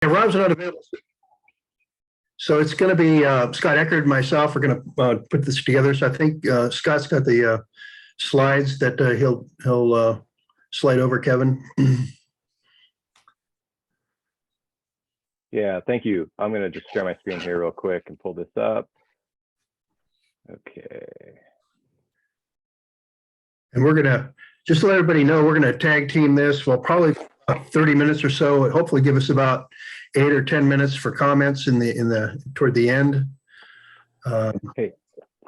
And Rob's not available. So it's going to be Scott Eckardt and myself are going to put this together. So I think Scott's got the slides that he'll slide over, Kevin. Yeah, thank you. I'm going to just share my screen here real quick and pull this up. Okay. And we're going to, just to let everybody know, we're going to tag team this. Well, probably 30 minutes or so, hopefully give us about 8 or 10 minutes for comments toward the end. Hey,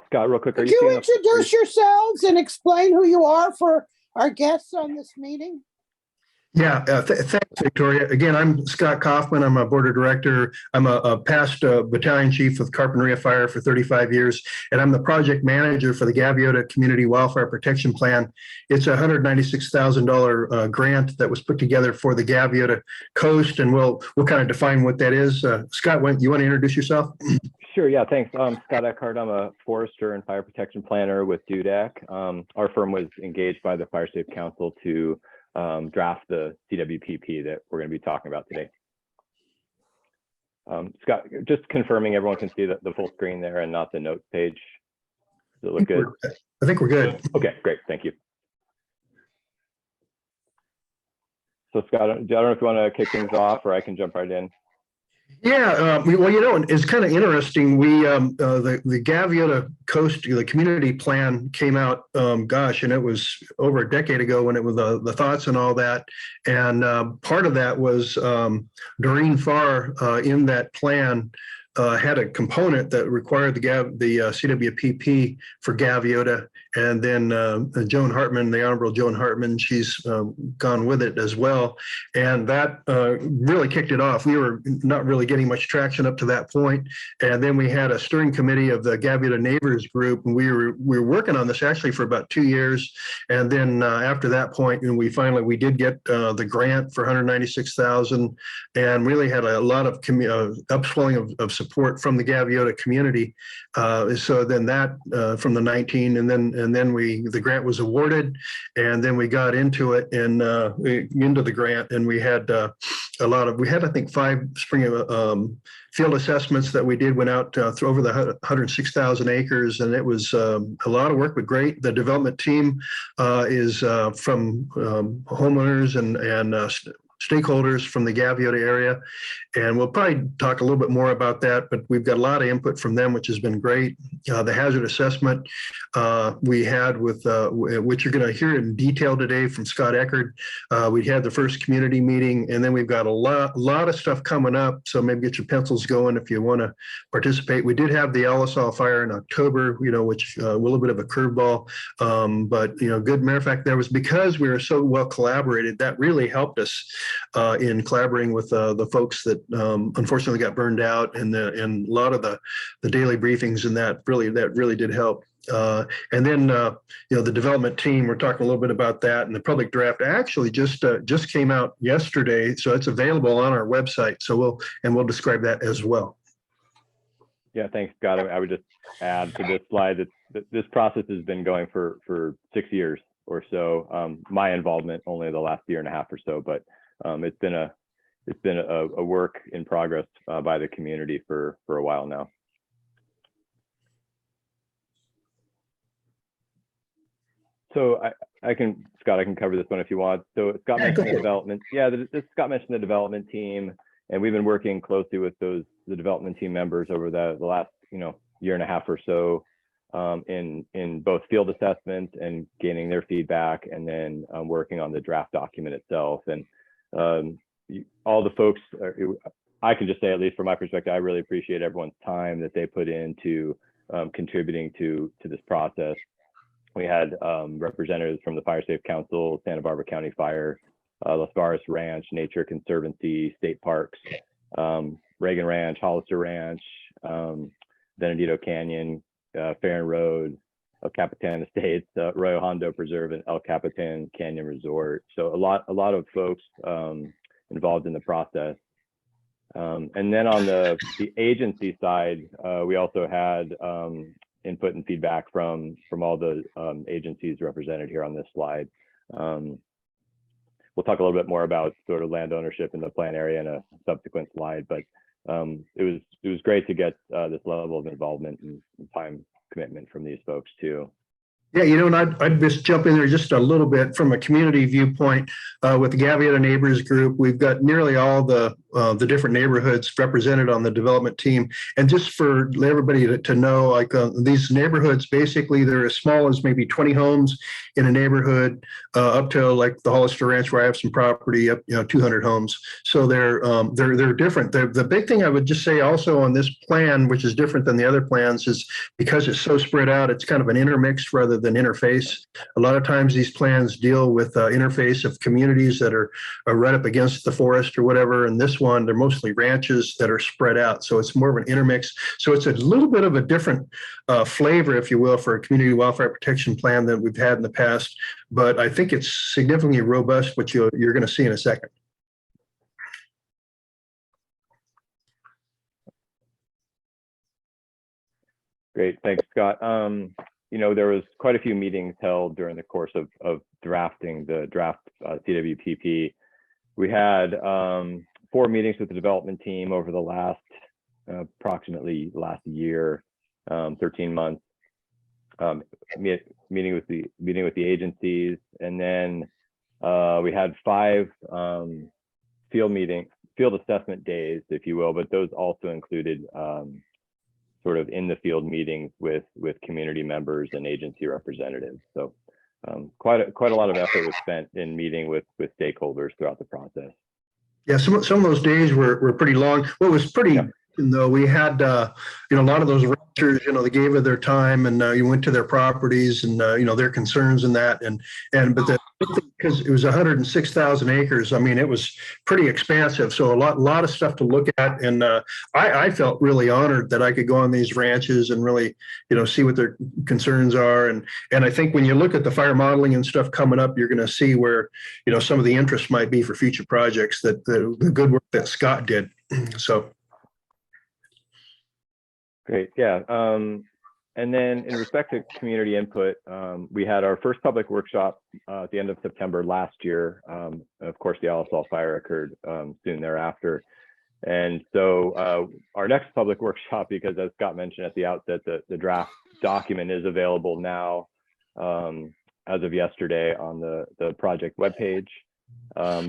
Scott, real quick. Could you introduce yourselves and explain who you are for our guests on this meeting? Yeah, thanks, Victoria. Again, I'm Scott Coffman. I'm a board of director. I'm a past battalion chief with Carpinteria Fire for 35 years, and I'm the project manager for the Gaviota Community Wildfire Protection Plan. It's a $196,000 grant that was put together for the Gaviota coast, and we'll kind of define what that is. Scott, you want to introduce yourself? Sure, yeah, thanks. Scott Eckardt. I'm a forester and fire protection planner with Dudek. Our firm was engaged by the Fire Safe Council to draft the Cwpp that we're going to be talking about today. Scott, just confirming everyone can see the full screen there and not the notes page. Does it look good? I think we're good. Okay, great. Thank you. So Scott, I don't know if you want to kick things off or I can jump right in. Yeah, well, you know, it's kind of interesting. We the Gaviota Coast, the community plan came out, gosh, and it was over a decade ago when it was the thoughts and all that. And part of that was Doreen Farr in that plan had a component that required the Cwpp for Gaviota, and then Joan Hartman, the Honorable Joan Hartman, she's gone with it as well, and that really kicked it off. We were not really getting much traction up to that point, and then we had a steering committee of the Gaviota Neighbors Group, and we were working on this actually for about 2 years, and then after that point, and we did get the grant for $196,000, and really had a lot of upswelling of support from the Gaviota community. So then that from the 19, and then the grant was awarded, and then we got into it and into the grant, and we had I think 5 spring field assessments that we did, went out through over the 106,000 acres, and it was a lot of work, but great. The development team is from homeowners and stakeholders from the Gaviota area, and we'll probably talk a little bit more about that, but we've got a lot of input from them, which has been great. The hazard assessment we had with, which you're going to hear in detail today from Scott Eckardt. We had the first community meeting, and then we've got a lot of stuff coming up, so maybe get your pencils going if you want to participate. We did have the Alisal Fire in October, you know, which a little bit of a curveball, but, you know, good. Matter of fact, that was because we were so well collaborated. That really helped us in collaborating with the folks that unfortunately got burned out, and a lot of the daily briefings, and that really did help. And then you know, the development team, we're talking a little bit about that, and the public draft actually just came out yesterday, so it's available on our website. So we'll describe that as well. Yeah, thanks, Scott. I would just add to this slide that this process has been going for 6 years or so. My involvement only the last year and a half or so, but it's been a work in progress by the community for a while now. So Scott, I can cover this one if you want. So Scott mentioned the development. Yeah, Scott mentioned the development team, and we've been working closely with the development team members over the last, you know, year and a half or so, in both field assessments and gaining their feedback, and then working on the draft document itself. And all the folks, I can just say, at least from my perspective, I really appreciate everyone's time that they put into contributing to this process. We had representatives from the Fire Safe Council, Santa Barbara County Fire, Las Varas Ranch, Nature Conservancy, State Parks, Reagan Ranch, Hollister Ranch, Benedito Canyon, Farron Road, El Capitan Estates, Arroyo Hondo Preserve, and El Capitan Canyon Resort. So a lot of folks involved in the process. And then on the agency side, we also had input and feedback from all the agencies represented here on this slide. One we'll talk a little bit more about sort of land ownership in the plan area in a subsequent slide, but it was great to get this level of involvement and time commitment from these folks too. Yeah, and I'd just jump in there just a little bit from a community viewpoint. With the Gaviota Neighbors Group, we've got nearly all the different neighborhoods represented on the development team. And just for everybody to know, like these neighborhoods, basically they're as small as maybe 20 homes in a neighborhood, up to like the Hollister Ranch where I have some property, up 200 homes. So they're different. The big thing I would just say also on this plan, which is different than the other plans, is because it's so spread out, it's kind of an intermix rather than interface. A lot of times these plans deal with interface of communities that are right up against the forest or whatever. And this one, they're mostly ranches that are spread out. So it's more of an intermix. So it's a little bit of a different flavor, if you will, for a community wildfire protection plan than we've had in the past. But I think it's significantly robust, which you're going to see in a second. Great, thanks, Scott. There was quite a few meetings held during the course of drafting the draft Cwpp. We had 4 meetings with the development team over the last approximately last year, 13 months. Meeting with the agencies, and then we had 5 field assessment days, if you will, but those also included sort of in the field meetings with community members and agency representatives. So quite a lot of effort was spent in meeting with stakeholders throughout the process. Yeah, some of those days were pretty long. What was pretty, though, we had a lot of those ranchers, they gave it their time, and you went to their properties and their concerns and that, but because it was 106,000 acres, I mean, it was pretty expansive. So a lot of stuff to look at, and I felt really honored that I could go on these ranches and really see what their concerns are, and I think when you look at the fire modeling and stuff coming up, you're going to see where some of the interest might be for future projects, that the good work that Scott did. So. Great, yeah. And then in respect to community input, we had our first public workshop at the end of September last year. Of course, the Alisal Fire occurred soon thereafter. And so our next public workshop, because as Scott mentioned at the outset, the draft document is available now as of yesterday on the project webpage.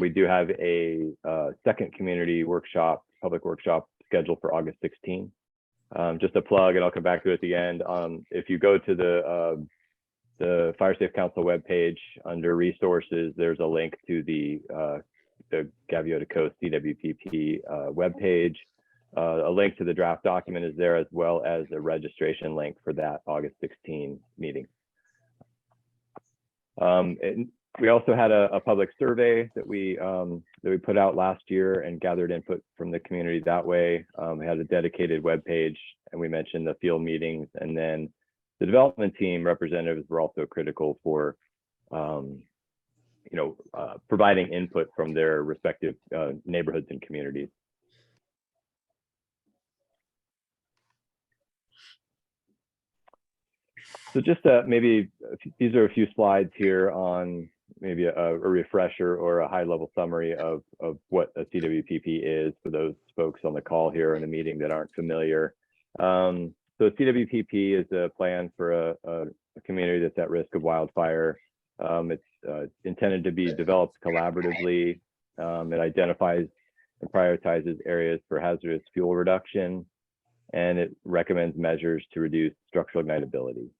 We do have a second community workshop, public workshop scheduled for August 16th. Just a plug, and I'll come back to it at the end. If you go to the Fire Safe Council webpage under resources, there's a link to the Gaviota Coast Cwpp webpage. A link to the draft document is there, as well as a registration link for that August 16 meeting. And we also had a public survey that we put out last year and gathered input from the community that way. We had a dedicated web page, and we mentioned the field meetings, and then the development team representatives were also critical for providing input from their respective neighborhoods and communities. So just maybe these are a few slides here on maybe a refresher or a high-level summary of what a Cwpp is for those folks on the call here in the meeting that aren't familiar. So Cwpp is a plan for a community that's at risk of wildfire. It's intended to be developed collaboratively. It identifies and prioritizes areas for hazardous fuel reduction, and it recommends measures to reduce structural ignitability.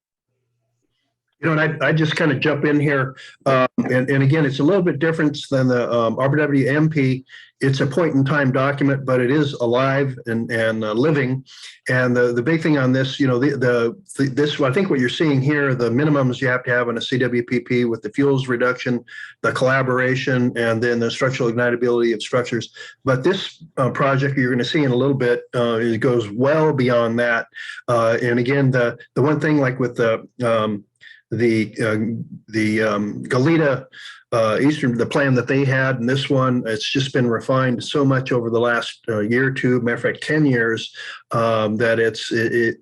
And I just kind of jump in here. And again, it's a little bit different than the RWW MP. It's a point in time document, but it is alive and living. And the big thing on this, this, I think what you're seeing here, the minimums you have to have on a Cwpp with the fuels reduction, the collaboration, and then the structural ignitability of structures. But this project you're going to see in a little bit, it goes well beyond that. And again, the one thing like with the Goleta Eastern, the plan that they had, and this one, it's just been refined so much over the last year or two, matter of fact, 10 years, that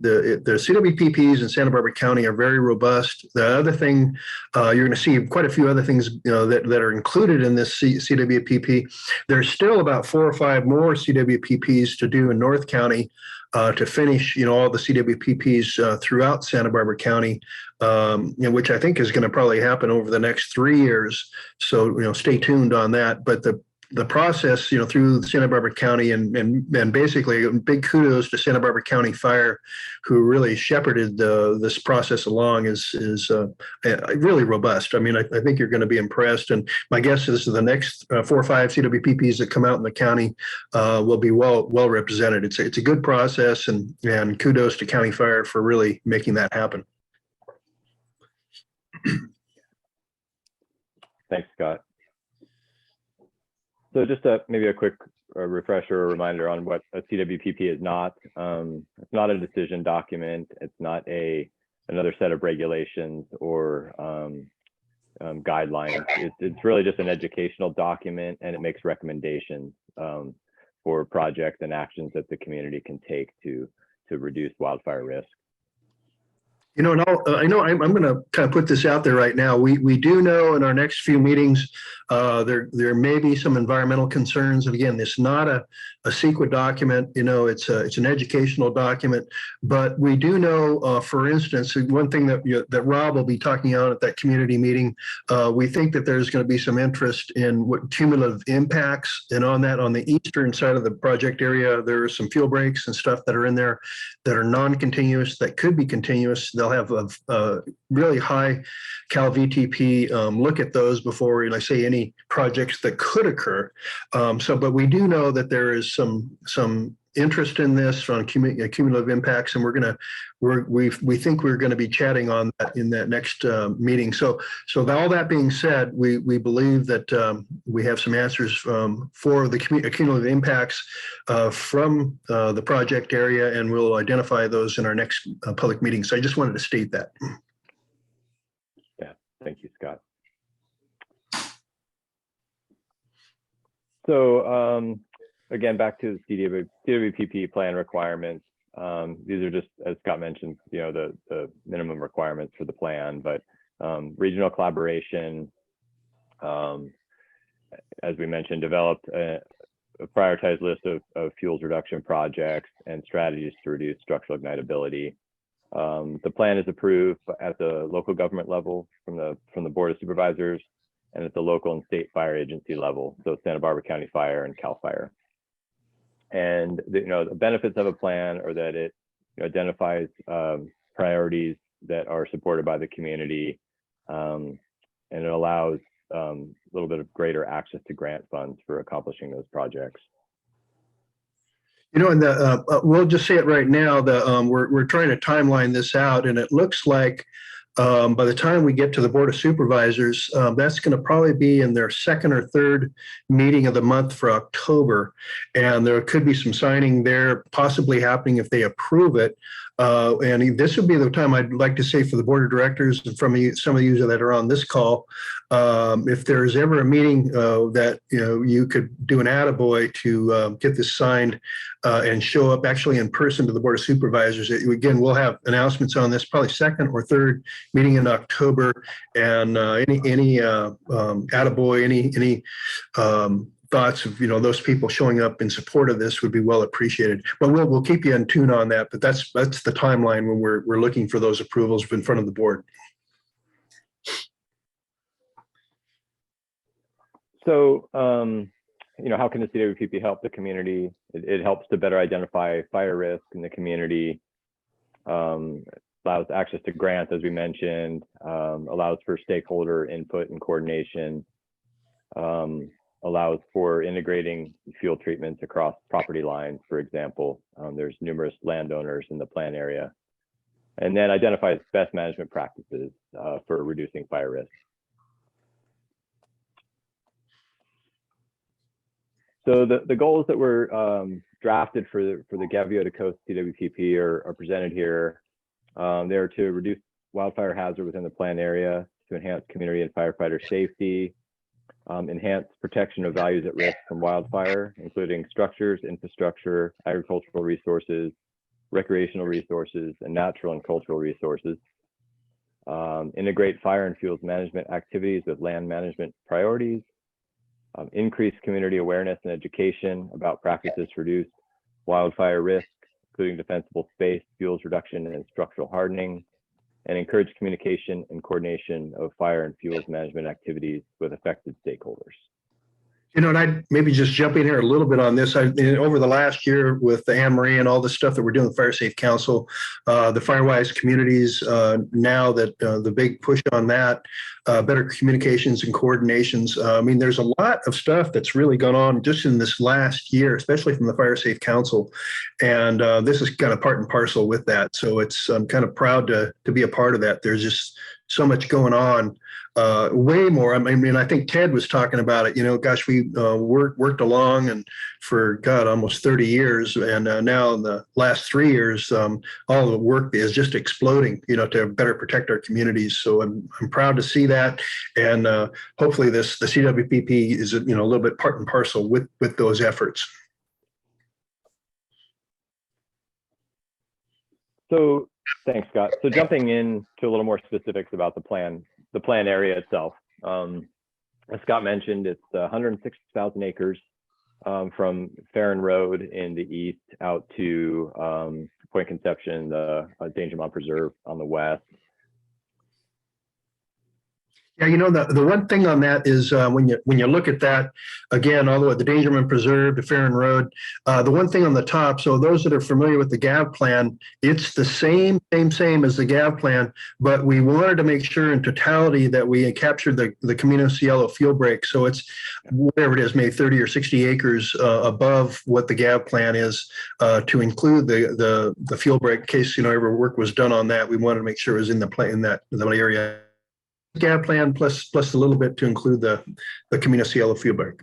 the CWPPs in Santa Barbara County are very robust. The other thing, you're going to see quite a few other things, that are included in this CWPP. There's still about 4 or 5 more CWPPs to do in North County, to finish, all the CWPPs throughout Santa Barbara County, which I think is going to probably happen over the next 3 years. So, stay tuned on that. But the process, through Santa Barbara County and basically big kudos to Santa Barbara County Fire, who really shepherded this process along, is really robust. I mean, I think you're going to be impressed. And my guess is the next 4 or 5 CWPPs that come out in the county will be well represented. It's a good process, and kudos to County Fire for really making that happen. Thanks, Scott. So just maybe a quick refresher or reminder on what a CWPP is not. It's not a decision document. It's not another set of regulations or guidelines. It's really just an educational document, and it makes recommendations for projects and actions that the community can take to reduce wildfire risk. And I know I'm going to kind of put this out there right now. We do know in our next few meetings, there may be some environmental concerns. And again, it's not a CEQA document. It's an educational document. But we do know, for instance, one thing that Rob will be talking on at that community meeting. We think that there's going to be some interest in what cumulative impacts, and on the eastern side of the project area, there are some fuel breaks and stuff that are in there that are non-continuous, that could be continuous. They'll have a really high Cal VTP look at those before I say any projects that could occur. But we do know that there is some interest in this on cumulative impacts, and we think we're going to be chatting on that in that next meeting. So all that being said, we believe that we have some answers for the cumulative impacts from the project area, and we'll identify those in our next public meeting. So I just wanted to state that. Yeah, thank you, Scott. So again, back to the Wpp Plan Requirements. These are just, as Scott mentioned, the minimum requirements for the plan, but regional collaboration, as we mentioned, developed a prioritized list of fuels reduction projects and strategies to reduce structural ignitability. The plan is approved at the local government level from the Board of Supervisors, and at the local and state fire agency level, so Santa Barbara County Fire and Cal Fire. And the benefits of a plan are that it identifies priorities that are supported by the community, and it allows a little bit of greater access to grant funds for accomplishing those projects. And we'll just say it right now that we're trying to timeline this out, and it looks like by the time we get to the Board of Supervisors, that's going to probably be in their second or third meeting of the month for October. And there could be some signing there possibly happening if they approve it. And this would be the time I'd like to say for the Board of Directors and from some of you that are on this call, if there's ever a meeting that you could do an attaboy to get this signed and show up actually in person to the Board of Supervisors. Again, we'll have announcements on this probably second or third meeting in October, and any attaboy, any thoughts of those people showing up in support of this would be well appreciated. But we'll keep you in tune on that. But that's the timeline when we're looking for those approvals in front of the board. So how can the CWPP help the community? It helps to better identify fire risk in the community, allows access to grants, as we mentioned, allows for stakeholder input and coordination, allows for integrating fuel treatments across property lines, for example. There's numerous landowners in the plan area, and then identifies best management practices for reducing fire risk. So the goals that were drafted for the Gaviota Coast CWPP are presented here. They're to reduce wildfire hazard within the plan area to enhance community and firefighter safety, enhance protection of values at risk from wildfire, including structures, infrastructure, agricultural resources, recreational resources, and natural and cultural resources. Integrate fire and fuels management activities with land management priorities. Increase community awareness and education about practices to reduce wildfire risk, including defensible space, fuels reduction, and structural hardening. And encourage communication and coordination of fire and fuels management activities with affected stakeholders. You know, and I'd maybe just jump in here a little bit on this. Over the last year with the Anne Marie and all the stuff that we're doing with Fire Safe Council, the Firewise communities, now that the big push on that, better communications and coordinations. I mean, there's a lot of stuff that's really gone on just in this last year, especially from the Fire Safe Council. And this is kind of part and parcel with that. So I'm kind of proud to be a part of that. There's just so much going on. Way more. I mean, I think Ted was talking about it. You know, gosh, we worked along and for almost 30 years, and now in the last 3 years, all the work is just exploding. You know, to better protect our communities. So I'm proud to see that, and hopefully the CWPP is a little bit part and parcel with those efforts. So thanks, Scott. So jumping in to a little more specifics about the plan area itself. As Scott mentioned, it's 106,000 acres from Farron Road in the east out to Point Conception, the Danger Mountain Preserve on the west. Yeah, you know, the one thing on that is when you look at that, again, all the way the Danger Mountain Preserve to Farron Road, the one thing on the top, so those that are familiar with the GAV plan, it's the same as the GAV plan, but we wanted to make sure in totality that we captured the Camino Cielo field break. So it's whatever it is, maybe 30 or 60 acres above what the GAV plan is to include the field break in case, every work was done on that. We wanted to make sure it was in the area. GAV plan plus a little bit to include the Camino Cielo field break.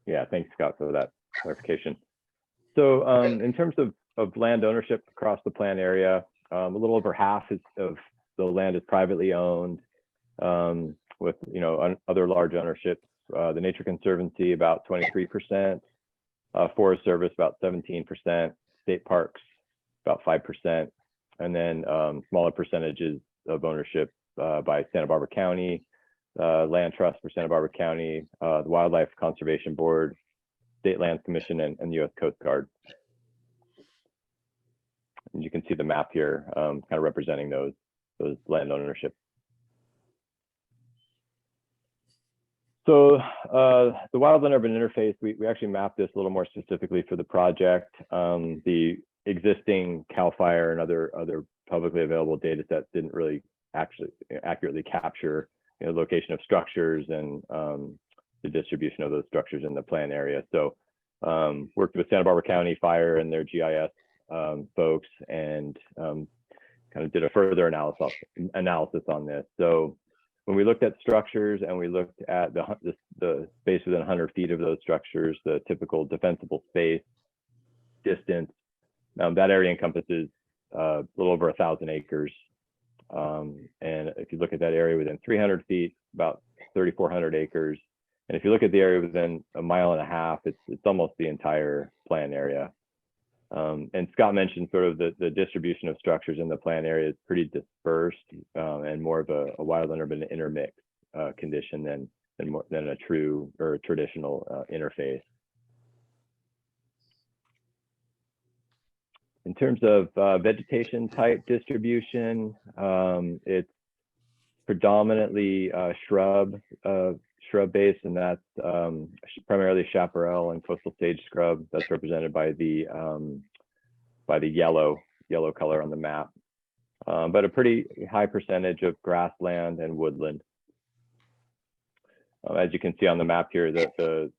Yeah, thanks, Scott, for that clarification. So in terms of land ownership across the plan area, a little over half of the land is privately owned, with other large ownerships. The Nature Conservancy about 23%, Forest Service about 17%, state parks about 5%, and then smaller percentages of ownership by Santa Barbara County, Land Trust for Santa Barbara County, the Wildlife Conservation Board, State Lands Commission, and the U.S. Coast Guard. And you can see the map here, kind of representing those land ownership. So the Wildland Urban Interface, we actually mapped this a little more specifically for the project. The existing CAL FIRE and other publicly available data sets didn't really actually accurately capture the location of structures and the distribution of those structures in the plan area. So worked with Santa Barbara County Fire and their GIS folks and kind of did a further analysis on this. So when we looked at structures and we looked at the space within 100 feet of those structures, the typical defensible space distance, that area encompasses a little over 1,000 acres. And if you look at that area within 300 feet, about 3,400 acres. And if you look at the area within 1.5 miles, it's almost the entire plan area. And Scott mentioned sort of the distribution of structures in the plan area is pretty dispersed and more of a wildland urban intermix condition than a true or traditional interface. In terms of vegetation type distribution, it's predominantly shrub based, and that's primarily chaparral and coastal sage scrub. That's represented by the yellow color on the map, but a pretty high percentage of grassland and woodland. As you can see on the map here, the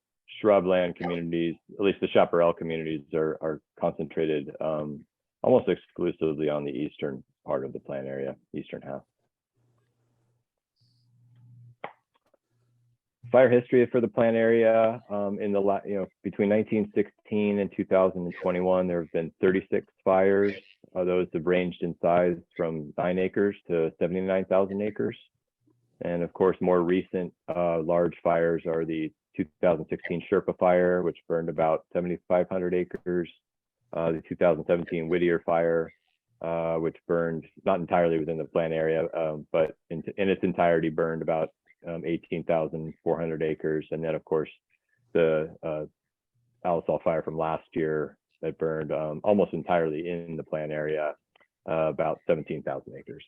shrubland communities, at least the chaparral communities, are concentrated almost exclusively on the eastern part of the plan area, eastern half. Fire history for the plan area between 1916 and 2021, there have been 36 fires those have ranged in size from 9 acres to 79,000 acres. And of course, more recent large fires are the 2016 Sherpa fire, which burned about 7,500 acres. The 2017 Whittier fire, which burned not entirely within the plan area, but in its entirety burned about 18,400 acres. And then of course, the Alisal fire from last year that burned almost entirely in the plan area, about 17,000 acres.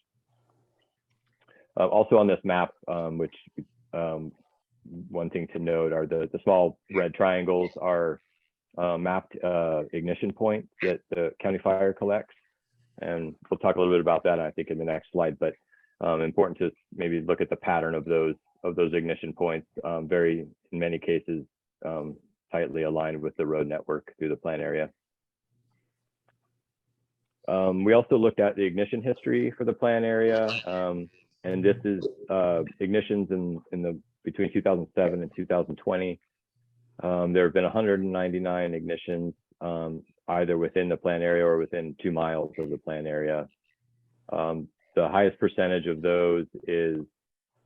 Also on this map, which one thing to note are the small red triangles are mapped ignition points that the county fire collects. And we'll talk a little bit about that, I think, in the next slide, but important to maybe look at the pattern of those ignition points, very, in many cases, tightly aligned with the road network through the plan area. We also looked at the ignition history for the plan area, and this is ignitions between 2007 and 2020. There have been 199 ignitions, either within the plan area or within 2 miles of the plan area. The highest percentage of those is,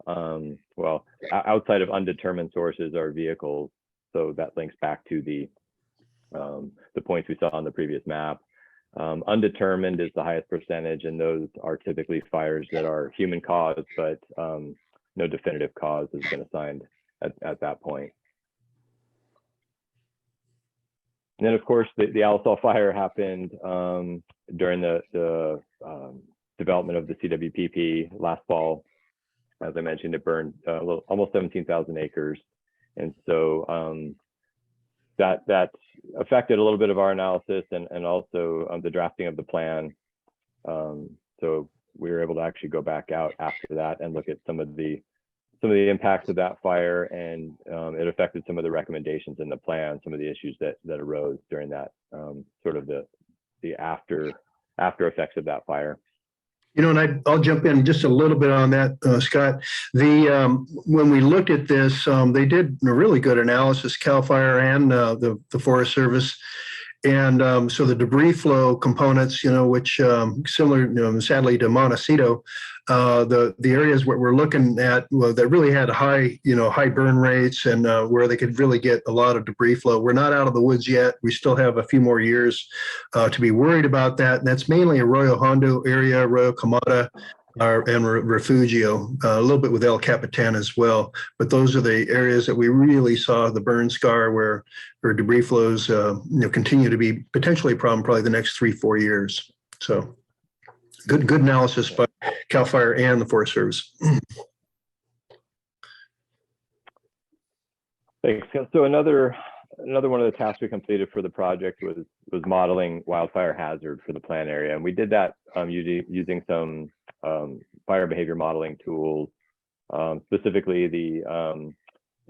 well, outside of undetermined sources are vehicles. So that links back to the points we saw on the previous map. Undetermined is the highest percentage, and those are typically fires that are human caused, but no definitive cause has been assigned at that point. And then, of course, the Alisal fire happened during the development of the Cwpp last fall. As I mentioned, it burned almost 17,000 acres. And so that affected a little bit of our analysis and also the drafting of the plan. So we were able to actually go back out after that and look at some of the impacts of that fire, and it affected some of the recommendations in the plan, some of the issues that arose during that sort of the after effects of that fire. You know, and I'll jump in just a little bit on that, Scott. When we looked at this, they did a really good analysis, CAL FIRE and the Forest Service. And so the debris flow components, you know, which similar, you know, sadly to Montecito, the areas where we're looking at, well, that really had high burn rates and where they could really get a lot of debris flow. We're not out of the woods yet. We still have a few more years to be worried about that. And that's mainly Arroyo Hondo area, Arroyo Camada, and Refugio, a little bit with El Capitan as well. But those are the areas that we really saw the burn scar where debris flows continue to be potentially a problem probably the next 3-4 years. So good analysis by CAL FIRE and the Forest Service. Thanks. So another one of the tasks we completed for the project was modeling wildfire hazard for the plan area, and we did that using some fire behavior modeling tools, specifically the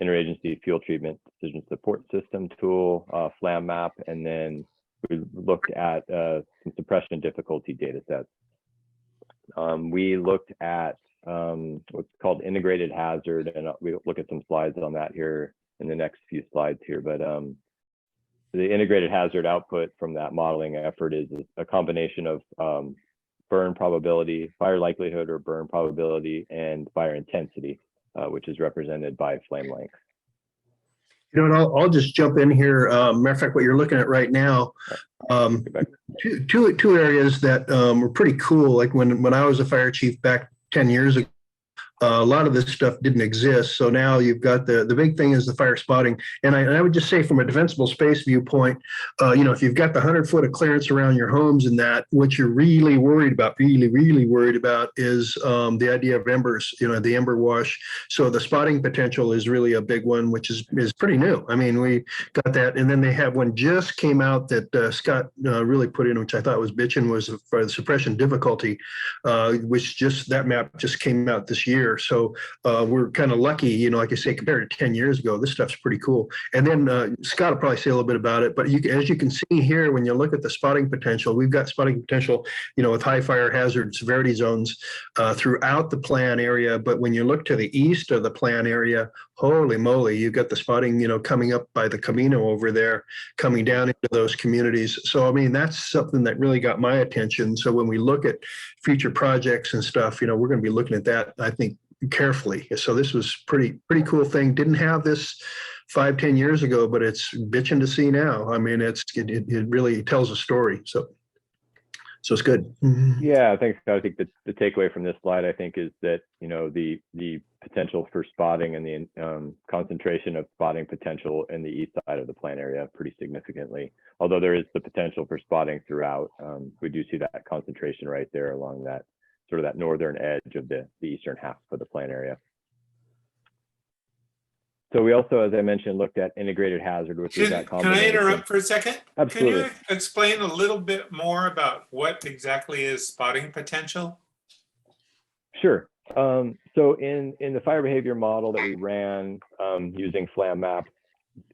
Interagency Fuel Treatment Decision Support System tool, FLAM map, and then we looked at some suppression difficulty data sets. We looked at what's called integrated hazard, and we'll look at some slides on that here in the next few slides here. But the integrated hazard output from that modeling effort is a combination of burn probability, fire likelihood or burn probability, and fire intensity, which is represented by flame length. You know, and I'll just jump in here. Matter of fact, what you're looking at right now, two areas that were pretty cool. Like when I was a fire chief back 10 years ago, a lot of this stuff didn't exist. So now you've got the big thing is the fire spotting. And I would just say from a defensible space viewpoint, if you've got the 100 foot of clearance around your homes and that, what you're really worried about, really worried about is the idea of embers, the ember wash. So the spotting potential is really a big one, which is pretty new. I mean, we got that. And then they have one just came out that Scott really put in, which I thought was bitching, was for the suppression difficulty, which that map just came out this year. here. So we're kind of lucky, you know, like I say, compared to 10 years ago, this stuff's pretty cool. And then Scott will probably say a little bit about it, but as you can see here, when you look at the spotting potential, we've got spotting potential, you know, with high fire hazard severity zones throughout the plan area. But when you look to the east of the plan area, holy moly, you've got the spotting, you know, coming up by the Camino over there, coming down into those communities. So, I mean, that's something that really got my attention. So when we look at future projects and stuff, you know, we're going to be looking at that, I think, carefully. So this was pretty cool thing. Didn't have this 5-10 years ago, but it's bitching to see now. I mean, it really tells a story. So it's good. Yeah, thanks. I think the takeaway from this slide, I think, is that, you know, the potential for spotting and the concentration of spotting potential in the east side of the plan area pretty significantly. Although there is the potential for spotting throughout, we do see that concentration right there along that sort of that northern edge of the eastern half of the plan area. So we also, as I mentioned, looked at integrated hazard, which is that combination. Can I interrupt for a second? Absolutely. Can you explain a little bit more about what exactly is spotting potential? Sure. So in the fire behavior model that we ran using FLAM maps,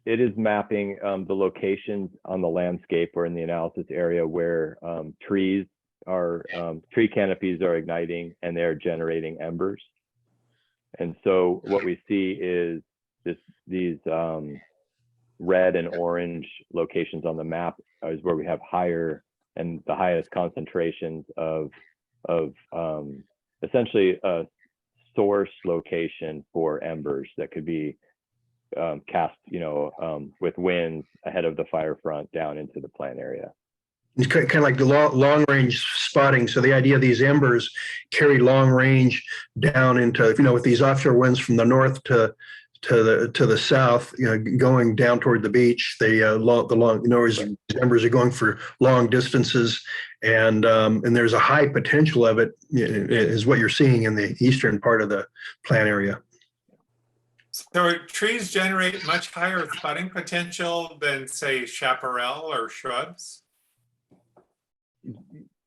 it is mapping the locations on the landscape or in the analysis area where tree canopies are igniting and they're generating embers. And so what we see is these red and orange locations on the map is where we have higher and the highest concentrations of essentially a source location for embers that could be cast, you know, with winds ahead of the fire front down into the plant area. It's kind of like the long range spotting. So the idea of these embers carry long range down into, you know, with these offshore winds from the north to the south, you know, going down toward the beach. They you know, these embers are going for long distances, and there's a high potential of it, is what you're seeing in the eastern part of the plant area. So trees generate much higher spotting potential than, say, chaparral or shrubs?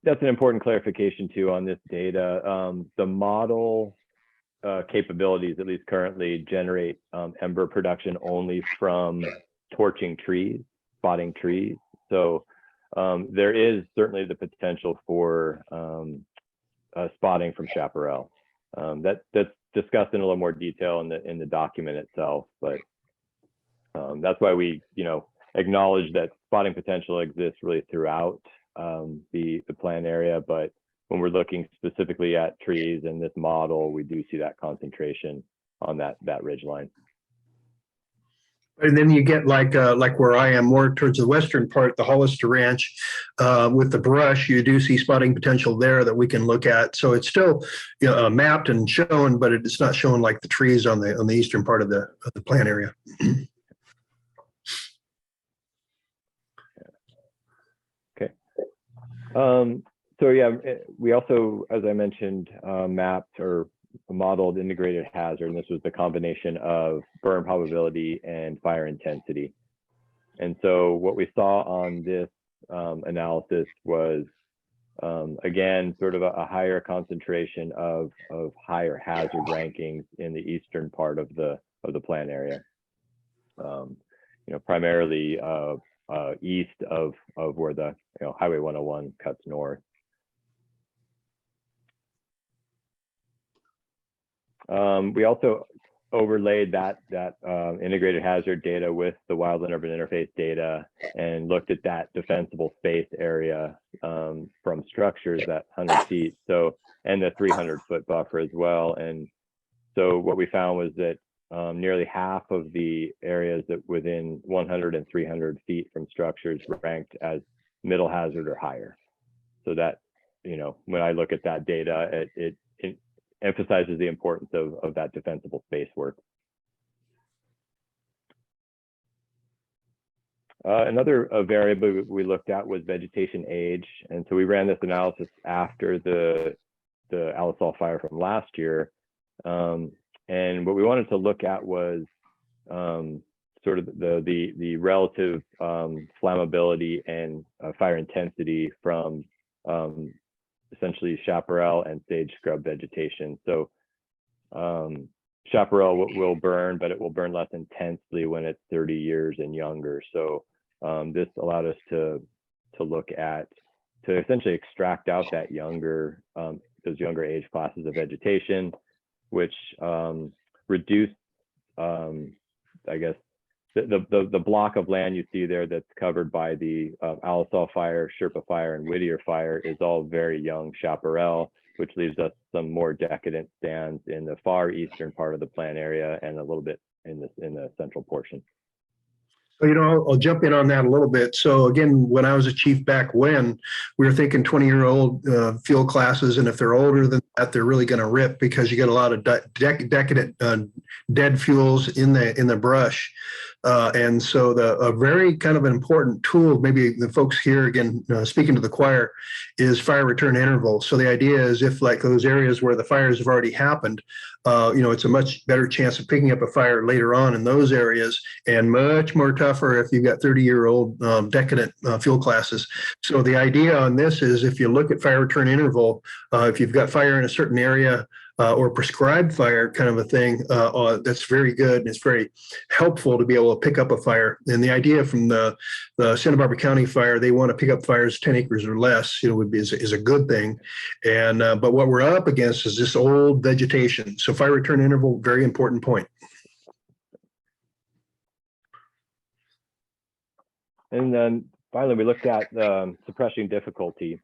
That's an important clarification too on this data. The model capabilities, at least currently, generate ember production only from torching trees, spotting trees. So there is certainly the potential for spotting from chaparral. That's discussed in a little more detail in the document itself, but that's why we, you know, acknowledge that spotting potential exists really throughout the plan area. But when we're looking specifically at trees in this model, we do see that concentration on that ridge line. And then you get like where I am, more towards the western part, the Hollister Ranch, with the brush, you do see spotting potential there that we can look at. So it's still, you know, mapped and shown, but it's not showing like the trees on the eastern part of the plant area. Okay. So yeah, we also, as I mentioned, mapped or modeled integrated hazard, and this was the combination of burn probability and fire intensity. And so what we saw on this analysis was, again, sort of a higher concentration of higher hazard rankings in the eastern part of the plant area. You know, primarily east of where the, you know, Highway 101 cuts north. We also overlaid that integrated hazard data with the wildland urban interface data and looked at that defensible space area from structures at 100 feet, so, and the 300-foot buffer as well. And so what we found was that nearly half of the areas that within 100 and 300 feet from structures ranked as middle hazard or higher. So that, you know, when I look at that data, it emphasizes the importance of that defensible space work. Another variable we looked at was vegetation age. And so we ran this analysis after the Alisal fire from last year. And what we wanted to look at was sort of the relative flammability and fire intensity from essentially chaparral and sage scrub vegetation. So Chaparral will burn, but it will burn less intensely when it's 30 years and younger. So this allowed us to look at, to essentially extract out that younger, those younger age classes of vegetation, which reduce, I guess, the block of land you see there that's covered by the Alisal Fire, Sherpa Fire, and Whittier Fire is all very young chaparral, which leaves us some more decadent stands in the far eastern part of the plan area and a little bit in the central portion. So, I'll jump in on that a little bit. So again, when I was a chief back when, we were thinking 20-year-old field classes, and if they're older than that, they're really going to rip because you get a lot of decadent dead fuels in the brush. And so a very kind of an important tool, maybe the folks here again speaking to the choir, is fire return interval. So the idea is if like those areas where the fires have already happened, it's a much better chance of picking up a fire later on in those areas, and much more tougher if you've got 30-year-old decadent fuel classes. So the idea on this is if you look at fire return interval, if you've got fire in a certain area, or prescribed fire kind of a thing, that's very good. And it's very helpful to be able to pick up a fire. And the idea from the Santa Barbara County Fire, they want to pick up fires 10 acres or less, is a good thing. And but what we're up against is this old vegetation. So fire return interval, very important point. And then finally, we looked at suppression difficulty.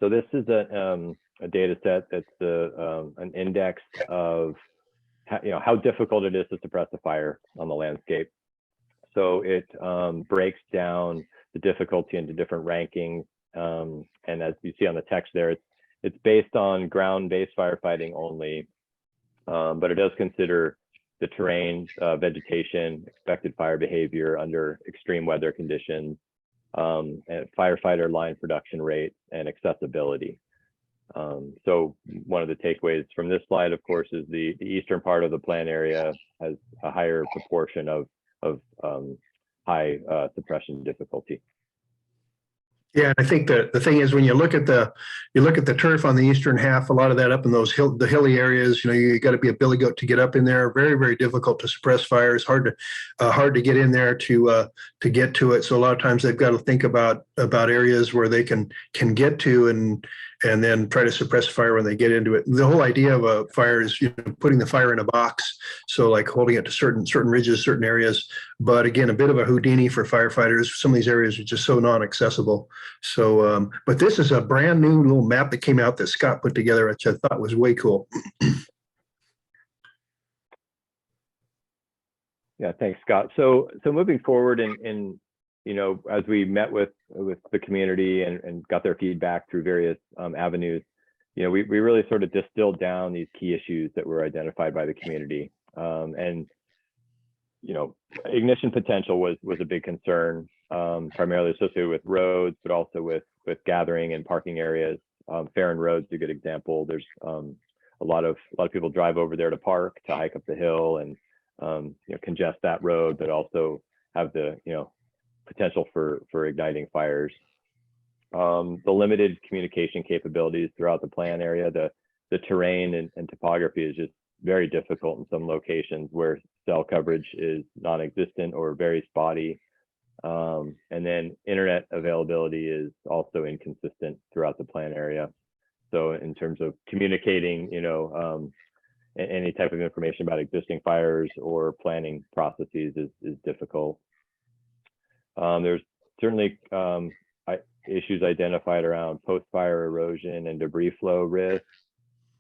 So this is a data set that's an index of how difficult it is to suppress a fire on the landscape. So it breaks down the difficulty into different rankings, and as you see on the text there, it's based on ground-based firefighting only, but it does consider the terrain, vegetation, expected fire behavior under extreme weather conditions, and firefighter line production rate, and accessibility. So one of the takeaways from this slide, of course, is the eastern part of the plan area has a higher proportion of high suppression difficulty. Yeah, I think the thing is when you look at the turf on the eastern half, a lot of that up in those the hilly areas, you got to be a billy goat to get up in there. Very, very difficult to suppress fires. Hard to get in there to get to it. So a lot of times they've got to think about areas where they can get to and then try to suppress fire when they get into it. The whole idea of a fire is putting the fire in a box, so like holding it to certain ridges, certain areas. But again, a bit of a Houdini for firefighters. Some of these areas are just so non-accessible. So, but this is a brand new little map that came out that Scott put together, which I thought was way cool. Yeah, thanks, Scott. So moving forward in as we met with the community and got their feedback through various avenues, we really sort of distilled down these key issues that were identified by the community. And ignition potential was a big concern, primarily associated with roads, but also with gathering and parking areas. Farron Road's a good example. There's a lot of people drive over there to park, to hike up the hill, and congest that road, but also have the potential for igniting fires. The limited communication capabilities throughout the plan area, the terrain and topography is just very difficult in some locations where cell coverage is non-existent or very spotty. And then internet availability is also inconsistent throughout the plan area. So in terms of communicating, any type of information about existing fires or planning processes is difficult. There's certainly issues identified around post-fire erosion and debris flow risk.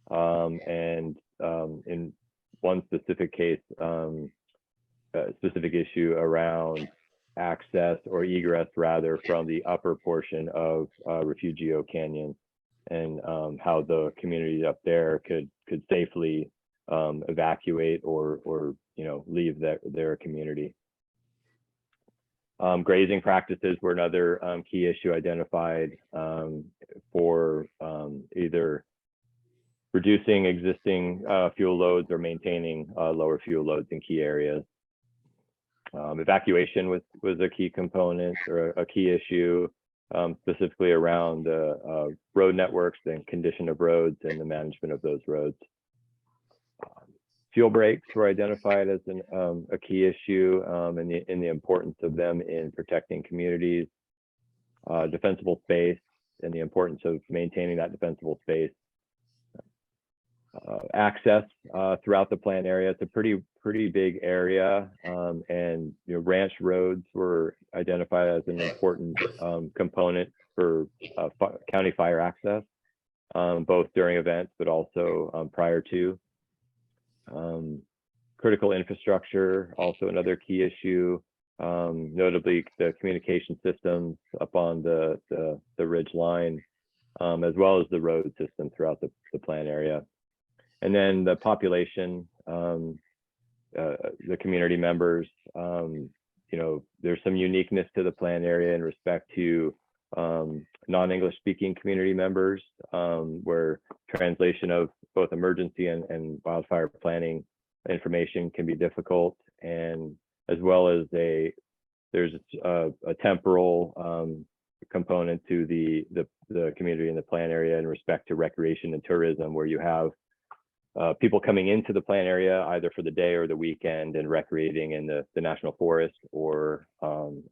And in one specific case, a specific issue around access or egress rather from the upper portion of Refugio Canyon, and how the community up there could safely evacuate or leave their community. Grazing practices were another key issue identified for either reducing existing fuel loads or maintaining lower fuel loads in key areas. Evacuation was a key component or a key issue, specifically around road networks and condition of roads and the management of those roads. Fuel breaks were identified as a key issue in the importance of them in protecting communities. Defensible space and the importance of maintaining that defensible space. Access throughout the plan area. It's a pretty big area, and ranch roads were identified as an important component for county fire access, both during events but also prior to. Critical infrastructure, also another key issue, notably the communication systems up on the ridge line, as well as the road system throughout the plan area. And then the population, the community members, there's some uniqueness to the plan area in respect to non-English speaking community members, where translation of both emergency and wildfire planning information can be difficult, and as well as there's a temporal component to the community in the plan area in respect to recreation and tourism, where you have people coming into the plan area either for the day or the weekend and recreating in the national forest or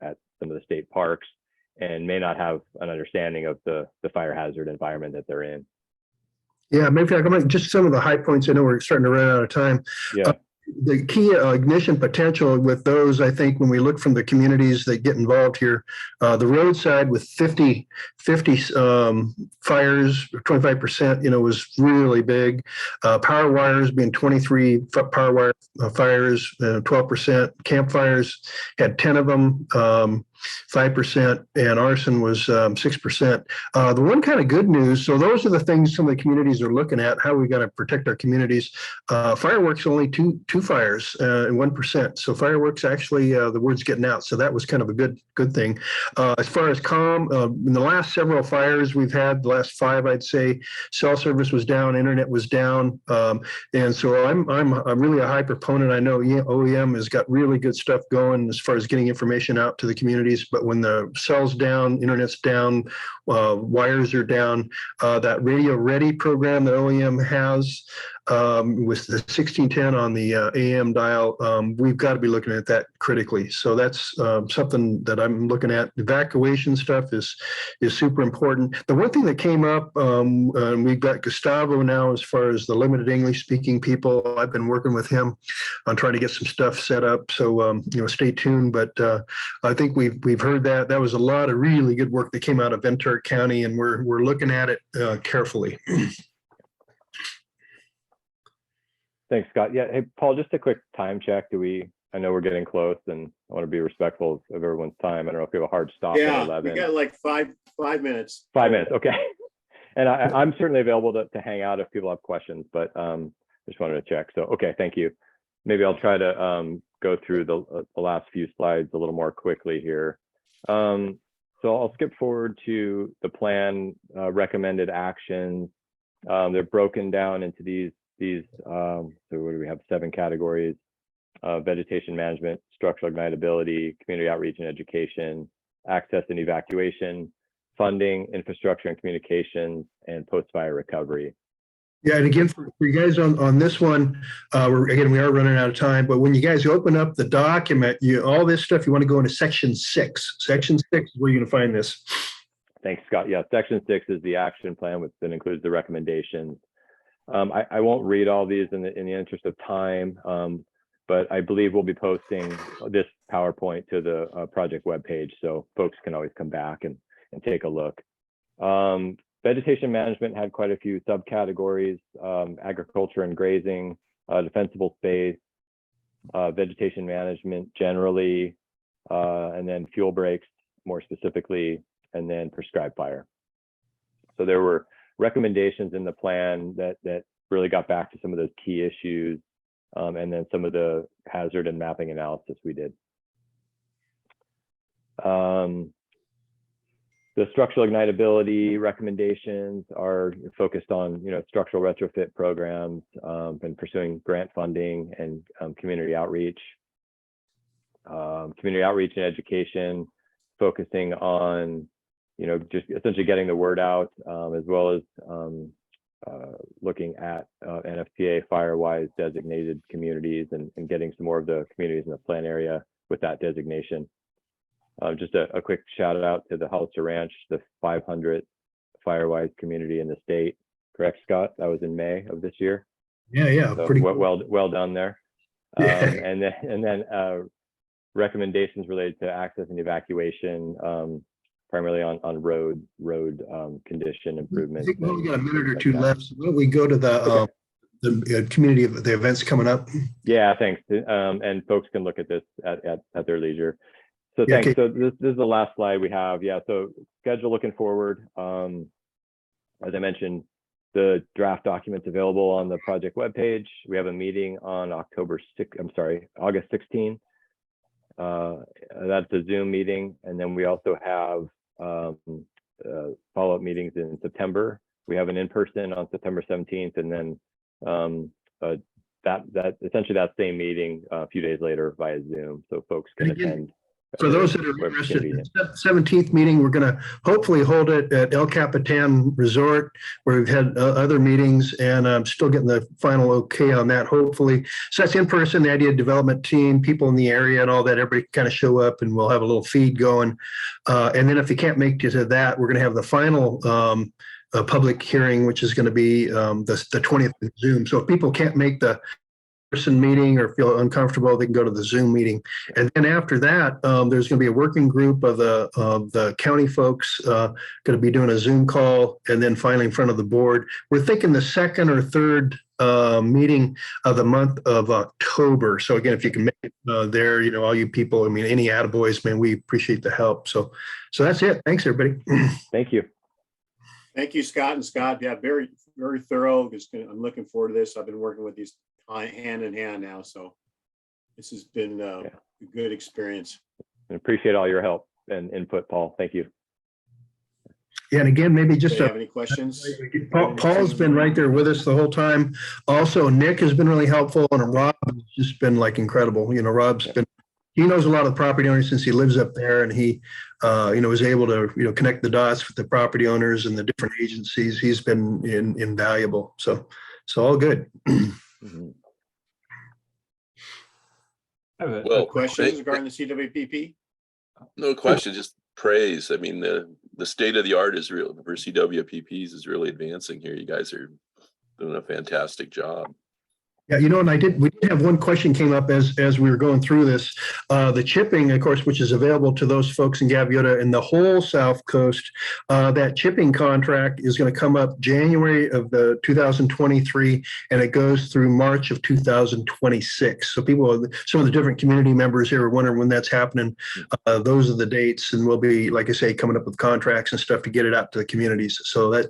at some of the state parks, and may not have an understanding of the fire hazard environment that they're in. Yeah, maybe I can just some of the high points. I know we're starting to run out of time. Yeah. The key ignition potential with those, I think, when we look from the communities that get involved here, the roadside with 50 fires, 25%, was really big. Power wires being 23 power wire fires, 12%. Campfires had 10 of them, 5%, and arson was 6%. The one kind of good news, so those are the things some of the communities are looking at, how we got to protect our communities. Fireworks only two fires and 1%. So fireworks actually, the word's getting out. So that was kind of a good thing. As far as comm, in the last several fires we've had, the last 5, I'd say, cell service was down, internet was down, and so I'm really a high proponent. I know OEM has got really good stuff going as far as getting information out to the communities. But when the cell's down, internet's down, wires are down, that Radio Ready program that OEM has with the 1610 on the AM dial, we've got to be looking at that critically. So that's something that I'm looking at. Evacuation stuff is super important. The one thing that came up, and we've got Gustavo now as far as the limited English speaking people. I've been working with him on trying to get some stuff set up. So stay tuned. But I think we've heard that. That was a lot of really good work that came out of Ventura County, and we're looking at it carefully. Thanks, Scott. Yeah, hey, Paul, just a quick time check. I know we're getting close, and I want to be respectful of everyone's time. I don't know if we have a hard stop at 11. We got like five minutes. 5 minutes, okay. And I'm certainly available to hang out if people have questions, but just wanted to check. So, okay, thank you. Maybe I'll try to go through the last few slides a little more quickly here. So I'll skip forward to the plan recommended actions. They're broken down into these so what do we have? 7 categories: vegetation management, structural ignitability, community outreach and education, access and evacuation, funding, infrastructure and communications, and post-fire recovery. Yeah, and again, for you guys on this one, we are running out of time, but when you guys open up the document, all this stuff, you want to go into section 6. Section 6 is where you're going to find this. Thanks, Scott. Yeah, section 6 is the action plan, that includes the recommendations. I won't read all these in the interest of time, but I believe we'll be posting this PowerPoint to the project webpage, so folks can always come back and take a look. Vegetation management had quite a few subcategories: agriculture and grazing, defensible space, vegetation management generally, and then fuel breaks more specifically, and then prescribed fire. So there were recommendations in the plan that really got back to some of those key issues, and then some of the hazard and mapping analysis we did. The structural ignitability recommendations are focused on structural retrofit programs, and pursuing grant funding and community outreach. Community outreach and education, focusing on just essentially getting the word out, as well as looking at NFPA Firewise designated communities and getting some more of the communities in the plan area with that designation. Just a quick shout out to the Hollister Ranch, the 500th Firewise community in the state. Correct, Scott? That was in May of this year. Yeah, So pretty cool. well done there. Yeah. And then recommendations related to access and evacuation, primarily on road condition I improvements. think we only got a minute or like two that. left. So why don't we go to the community of the events coming up? Yeah, thanks. And folks can look at this at their leisure. So Yeah, thanks. okay. So this is the last slide we have. Yeah. So schedule looking forward. As I mentioned, the draft documents available on the project webpage. We have a meeting on August 16th. That's a Zoom meeting. And then we also have follow-up meetings in September. We have an in-person on September 17th, and then that essentially that same meeting a few days later via Zoom, so folks can And again, attend. For those that are interested, the 17th meeting, we're going to hopefully hold it at El Capitan Resort, where we've had other meetings, and I'm still getting the final okay on that, hopefully. So that's in person, the idea development team, people in the area and all that, everybody kind of show up, and we'll have a little feed going. And then if you can't make it to that, we're going to have the final public hearing, which is going to be the 20th in Zoom. So if people can't make the person meeting or feel uncomfortable, they can go to the Zoom meeting. And then after that, there's going to be a working group of the county folks going to be doing a Zoom call, and then finally in front of the board. We're thinking the second or third meeting of the month of October. So again, if you can make it there, all you people, I mean, any attaboys, man, we appreciate the help. So that's it. Thanks, everybody. Thank you. Thank you, Scott and Scott. Yeah, very, very thorough. I'm looking forward to this. I've been working with these hand in hand now, so this has been a good experience. I appreciate all your help and input, Paul. Thank you. Yeah, and again, maybe just Do you have any questions? Paul's been right there with us the whole time. Also, Nick has been really helpful, and Rob has just been like incredible. Rob's been, he knows a lot of the property owners since he lives up there, and he, was able to, connect the dots with the property owners and the different agencies. He's been invaluable. So all good. Mm-hmm. Well, questions regarding the CWPP? No question, just praise. I mean, the state of the art is real for CWPPs is really advancing here. You guys are doing a fantastic job. Yeah, and we did have one question came up as we were going through this. The chipping, of course, which is available to those folks in Gaviota and the whole South Coast, that chipping contract is going to come up January of the 2023, and it goes through March of 2026. So some of the different community members here are wondering when that's happening. Those are the dates, and we'll be, like I say, coming up with contracts and stuff to get it out to the communities. So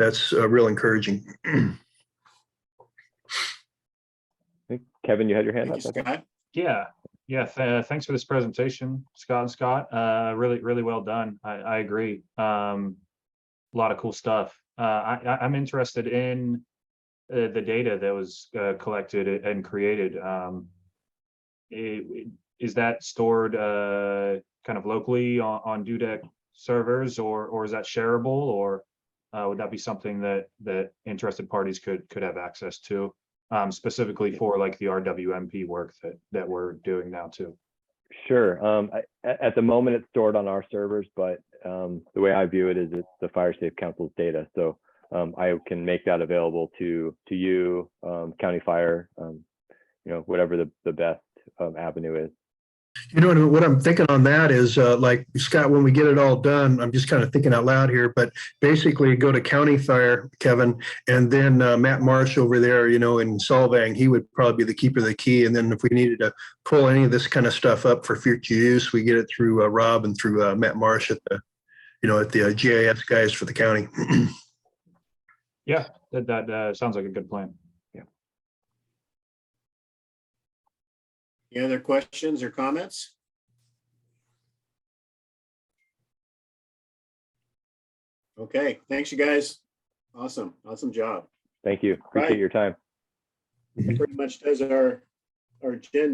that's real encouraging. Kevin, you had your hand Thank up. you, Scott. Yeah. Thanks for this presentation, Scott and Scott. Really, really well done. I agree. A lot of cool stuff. I'm interested in the data that was collected and created. Is that stored kind of locally on Dudek servers, or is that shareable, or would that be something that interested parties could have access to? Specifically for like the RWMP work that we're doing now too. Sure. At the moment, it's stored on our servers, but the way I view it is it's the Fire Safe Council's data. So I can make that available to you, County Fire, whatever the best avenue is. And what I'm thinking on that is, like Scott, when we get it all done, I'm just kind of thinking out loud here, but basically go to County Fire, Kevin, and then Matt Marshal over there, in Solvang, he would probably be the keeper of the key. And then if we needed to pull any of this kind of stuff up for future use, we get it through Rob and through Matt Marsh at the GIS guys for the county. Yeah, that sounds like a good plan. Any other questions or comments? Okay, thanks you guys. Awesome job. Thank you. Appreciate your time. That pretty much does our agenda.